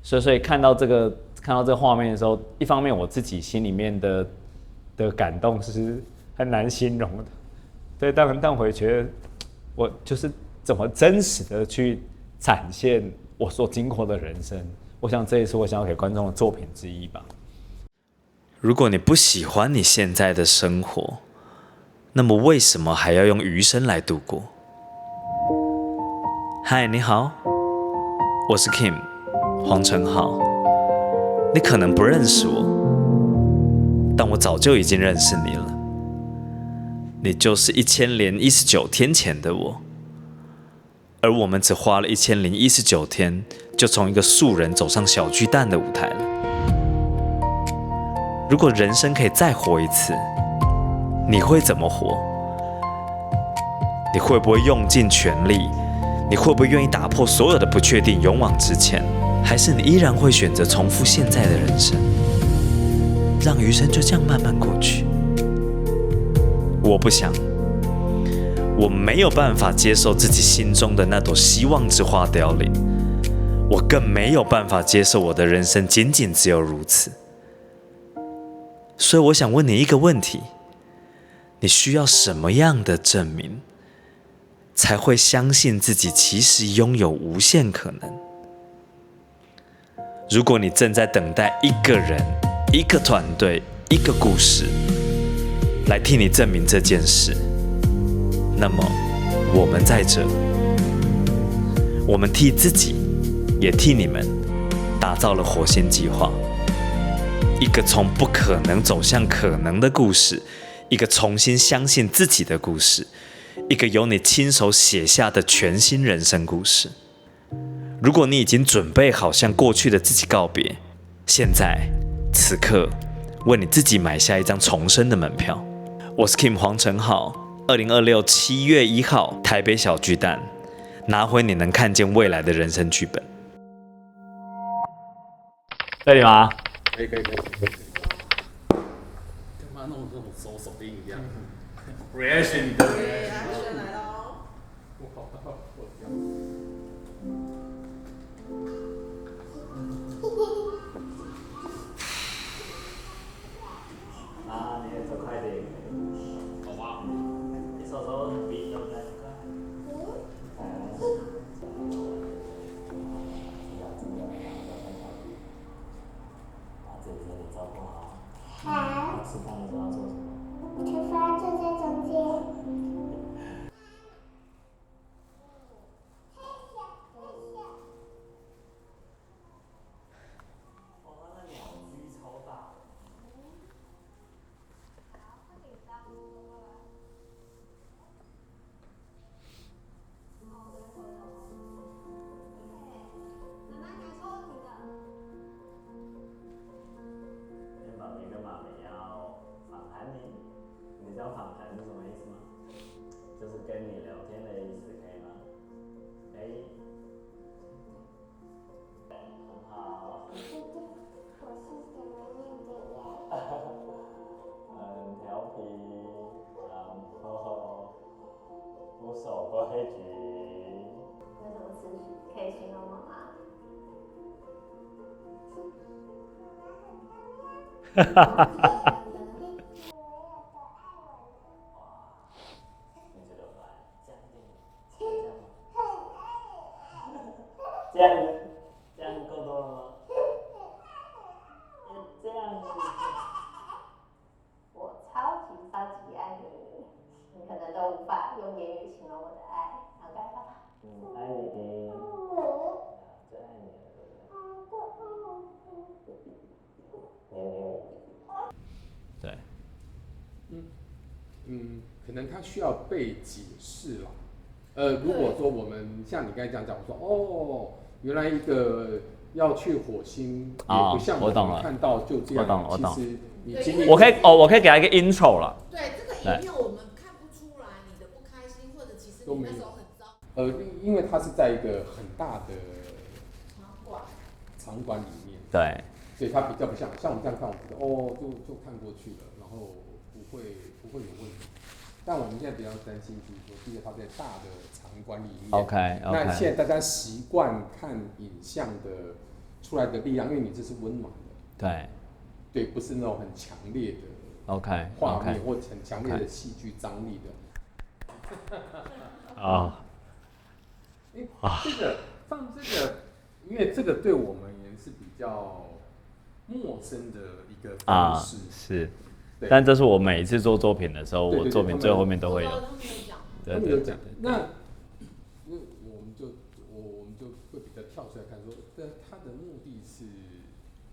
所以看到這個畫面的時候，一方面我自己心裡面的感動是很難形容的，对，但我也覺得我就是怎麼真實的去展現我所經過的人生，我想這也是我想要給觀眾的作品之一吧。如果你不喜歡你現在的生活，那麼為什麼還要用餘生來度過？嗨，你好，我是 Kim 黃承浩。你可能不認識我，但我早就已經認識你了。你就是1019天前的我，而我們只花了1019天，就從一個素人走上小巨蛋的舞台了。如果人生可以再活一次，你會怎麼活？你會不會用盡全力？你會不會願意打破所有的不確定，勇往直前？還是你依然會選擇重複現在的人生，讓餘生就這樣慢慢過去？我不想，我沒有辦法接受自己心中的那朵希望之花凋零，我更沒有辦法接受我的人生僅僅只有如此。所以我想問你一個問題：你需要什麼樣的證明，才會相信自己其實擁有無限可能？如果你正在等待一個人、一個團隊、一個故事來替你證明這件事，那麼我們在這，我們替自己，也替你們打造了火星計劃，一個從不可能走向可能的故事，一個重新相信自己的故事，一個由你親手寫下的全新人生故事。如果你已經準備好向過去的自己告別，現在此刻為你自己買下一張重生的門票。我是 Kim 黃承浩，2026 7月1號台北小巨蛋，拿回你能看見未來的人生劇本。可以嗎？可以。幹嘛弄这种手印一樣？Reaction 你的 Reaction 來嘍！啊，你也走快點，好吧？你手很冰，對不對？好。吃飯的時候要做什麼？吃飯坐在中間。你知道訪談是什麼意思嗎？就是跟你聊天的意思，可以嗎？可以。很好。我是怎麼念的呀？很調皮，然後不守規矩。有什麼詞可以形容我嗎？哈哈哈哈。这樣夠多了嗎？這樣子，我超級愛你，你可能都無法用言語形容我的愛，好該吧？愛你，最愛你了，對不對？對。可能他需要被解釋了。如果說我們像你剛才這樣講，我說哦，原來一個要去火星，也不像我們看到就這樣。我懂。其實你經歷，我可以給他一個 intro 了。對，這個影片我們看不出來你的不開心，或者其實你那時候很糟。因為它是在一個很大的場館裡面。對。所以它比較不像我們這樣看，我覺得哦，就看過去了，然後不會有問題。但我們現在比較擔心，就是說，第一個它在大的場馆裡面。OK。那現在大家習慣看影像的出來的力量，因為你這是溫暖的，对，不是那種很強烈的畫面或很強烈的戲劇張力的。這個放這個，因為這個對我們也是比較陌生的一個方式，是。但這是我每一次做作品的時候，我作品最後面都會有。他們有講，那我们就会比较跳出來看說，他的目的是。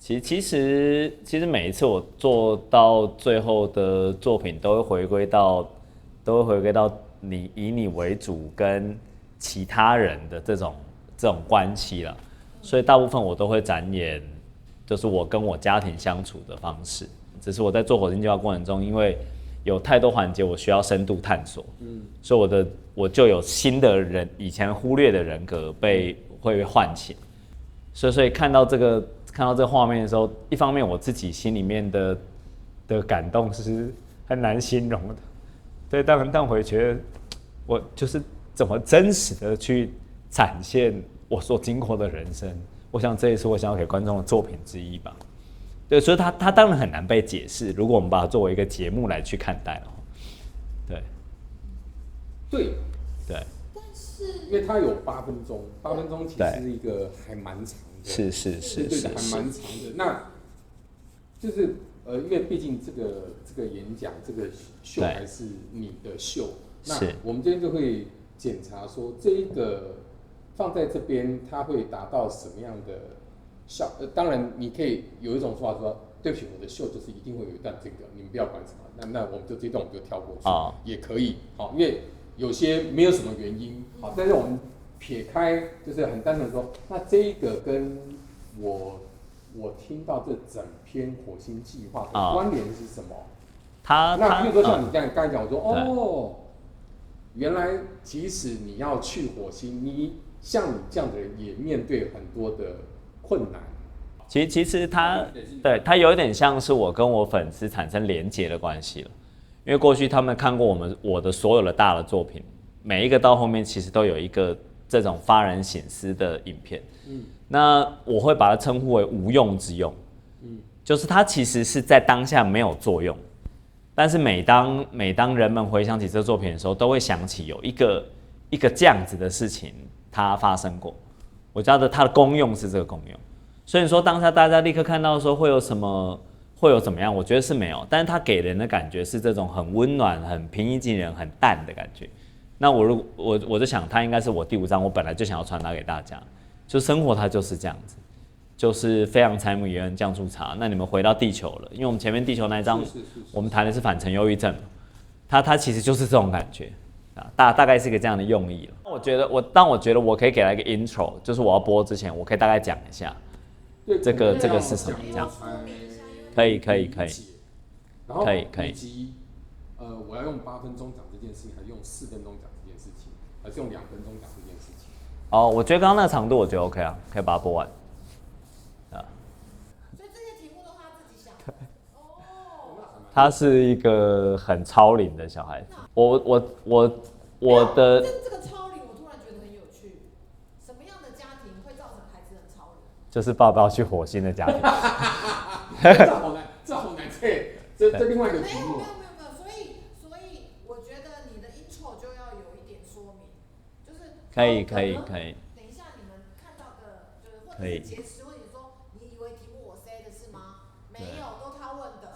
其實每一次我做到最後的作品，都會回歸到你以你為主跟其他人的這種關係了，所以大部分我都會展演，就是我跟我家庭相處的方式。只是我在做火星計劃過程中，因為有太多環節我需要深度探索，所以我就有新的人以前忽略的人格會被喚醒，所以看到這個畫面的時候，一方面我自己心裡面的感動是很難形容的，對，但我也覺得我就是怎麼真實的去展現我所經過的人生，我想這也是我想要給觀眾的作品之一吧。對，所以它當然很難被解釋。如果我們把它作為一個節目來去看待的話，對，但是因為它有8分鐘，8分鐘其實是一個還蠻長的，是，還蠻長的。那就是因為畢竟這個演講這個秀還是你的秀，那我們今天就會檢查說這一個放在這邊，它會達到什麼樣的。當然，你可以有一種說法說，對不起，我的秀就是一定會有一段這個，你們不要管什麼，那我們就這段我們就跳過去，也可以，好，因為有些沒有什麼原因，好，但是我們撇開，就是很單純說，那這一個跟我聽到這整篇火星計劃的關聯是什麼？那比如說像你剛才講，我說原來即使你要去火星，像你這樣的人也面對很多的困難。其實它有點像是我跟我粉絲產生連結的關係了，因為過去他們看過我的所有的大的作品，每一個到後面其實都有一個這種發人省思的影片，那我會把它稱呼為無用之用，就是它其實是在當下沒有作用，但是每當人們回想起這作品的時候，都會想起有一個這樣子的事情它發生過，我覺得它的功用是這個功用。所以說當下大家立刻看到說會有怎麼樣，我覺得是沒有，但是它給人的感覺是這種很溫暖、很平易近人、很淡的感覺。那我就想，它應該是我第5章，我本來就想要傳達給大家，就生活它就是這樣子，就是非常柴米油鹽醬醋茶。那你們回到地球了，因為我們前面地球那一章，我們談的是返程憂鬱症，它其實就是這種感覺啊，大概是一個這樣的用意了。我覺得我可以給它一個 intro， 就是我要播之前，我可以大概講一下。這個是什麼？這樣可以。然後以及我要用8分鐘講這件事情，還是用4分鐘講這件事情，還是用2分鐘講這件事情？我覺得剛剛那個長度，我覺得 OK 啊，可以把它播完。所以這些題目都是他自己想的。他是一個很超齡的小孩子。我的這個超齡，我突然覺得很有趣。什麼樣的家庭會造成孩子很超齡？就是爸爸要去火星的家庭。這好難，這另外一個題目。沒有，所以我覺得你的 intro 就要有一點說明，就是可以。等一下你們看到的，就是或者是解釋，或者說你以為題目我 say 的是嗎？沒有，都他問的。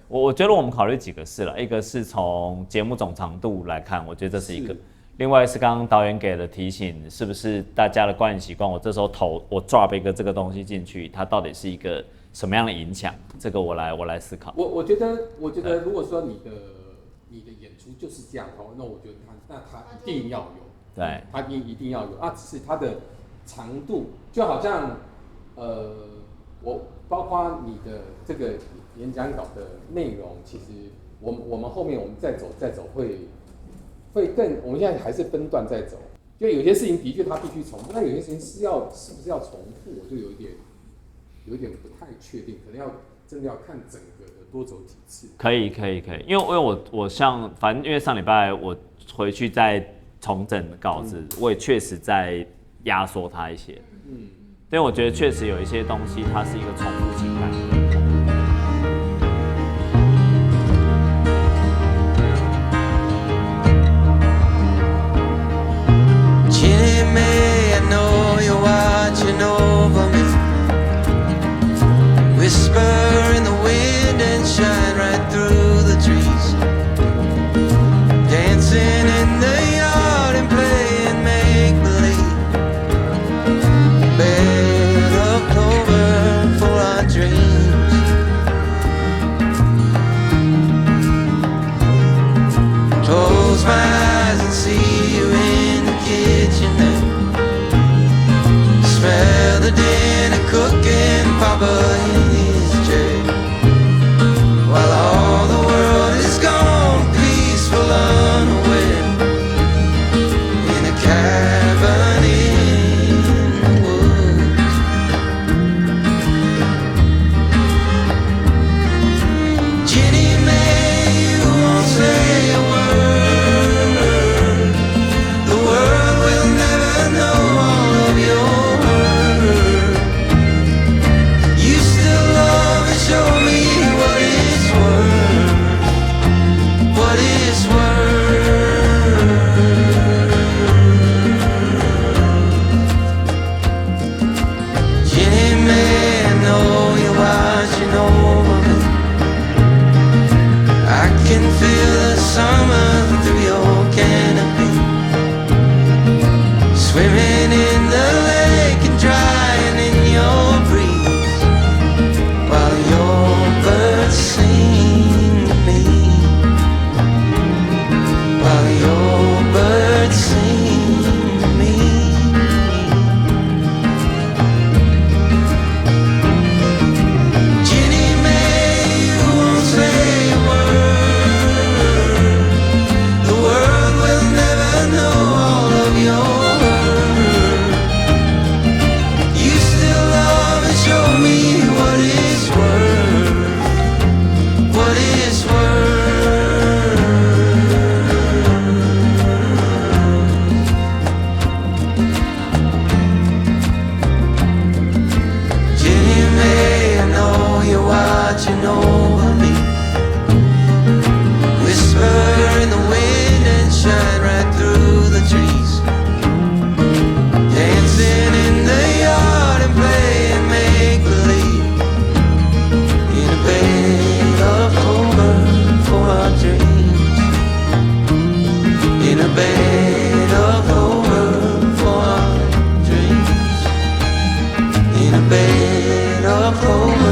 我覺得我們考慮幾個事了，一個是從節目總長度來看，我覺得這是一個。另外是剛剛導演給的提醒，是不是大家的觀影習慣？我這時候我 drop 一個這個東西進去，它到底是一個什麼樣的影響？這個我來思考。我覺得如果說你的演出就是這樣的話，那我覺得他一定要有，對，他一定要有啊。只是它的長度，就好像我包括你的這個演講稿的內容，其實我們後面我們再走會更，我們現在還是分段在走，就有些事情的確它必須重複，但有些事情是不是要重複，我就有一點不太確定，可能真的要看整個的多走幾次。可以，因為我像反正因為上禮拜我回去再重整稿子，我也確實在壓縮它一些。因為我覺得確實有一些東西，它是一個重複情感。Jenny May, I know you're watching over me. Whisper in the wind and shine right through the trees. Dancing in the yard and playing make-believe. Bed of clover for our dreams. Close my eyes and see you in the kitchen now. Smell the dinner cooking, Papa in his chair. While all the world is gone, peaceful, unaware, in a cabin in the woods. Jenny May, you won't say a word. The world will never know all of your hurt. You still love and show me what it's worth. What it's worth. Jenny May, I know you're watching over me. I can feel the summer through your canopy. Swimming in the lake and drying in your breeze, while your birds sing to me. While your birds sing to me. Jenny May, you won't say a word. The world will never know all of your hurt. You still love and show me what it's worth. What it's worth. Jenny May, I know you're watching over me. Whisper in the wind and shine right through the trees. Dancing in the yard and playing make-believe, in a bed of clover for our dreams. In a bed of clover for our dreams. In a bed of clover.